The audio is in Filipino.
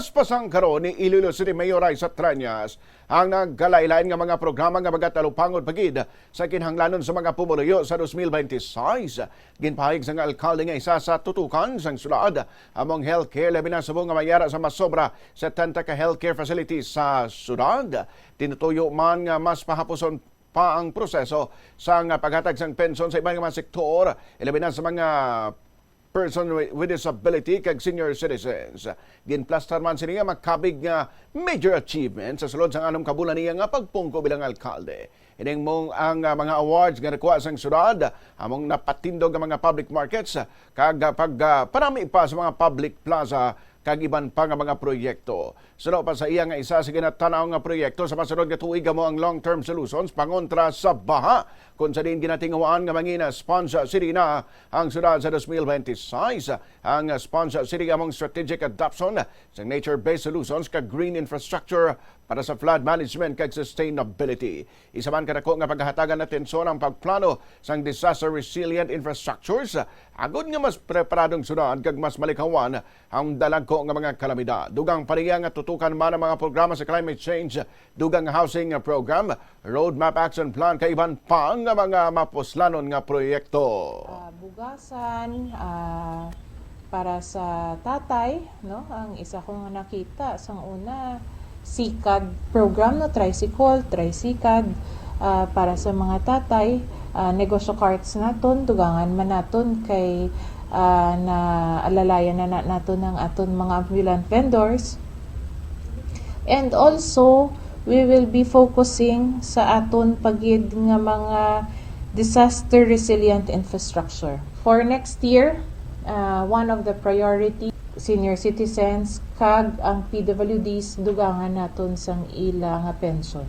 Paspasang karon ni Iloilo City Mayor Raisa Trañas ang nagkalailain nga mga programa nga magatalupangod pagid sa kinhanglanon sa mga pumuluyo sa 2026. Ginpahig sa nga alkalde nga isa sa tutukan sang sulad among healthcare labi na subong nga mayara sa mas sobra 70 ka healthcare facilities sa sulad. Tinutuyo man nga mas pahapuson pa ang proseso sa paghatag sang pensyon sa ibang mga sektor ilabi na sa mga person with disability kag senior citizens. Ginplastar man sila nga makabig nga major achievement sa sulod sang anong kabulan niya nga pagpungko bilang alkalde. Ining mong ang mga awards nga nakuha sang syudad among napatindog ang mga public markets kag parami pa sa mga public plaza kag iban pa nga mga proyekto. Suno pa sa iya nga isa sa ginatanaw nga proyekto sa masunod nga tuig mo ang long-term solutions pangontra sa baha kung sa din ginatingawaan nga mangina Sponge City na ang syudad sa 2026. Ang Sponge City among strategic adoption sa nature-based solutions kag green infrastructure para sa flood management kag sustainability. Isa man kadako nga paghahatagan na tensyon ang pagplano sang disaster resilient infrastructures agud nga mas preparadong syudad kag mas malikawan ang dalag nga mga kalamidad. Dugang paniya nga tutukan man ang mga programa sa climate change, dugang housing program, roadmap action plan kay iban pa nga mga mapuslanon nga proyekto. Bugasan para sa tatay, no? Ang isa kong nakita sang una sikad program no tricycle para sa mga tatay, negosyo carts naton dugangan man naton kay na alalayan na nato ng aton mga ambulant vendors. And also, we will be focusing sa aton pagid nga mga disaster resilient infrastructure. For next year, one of the priority senior citizens kag ang PWDs dugangan naton sang ila nga pension.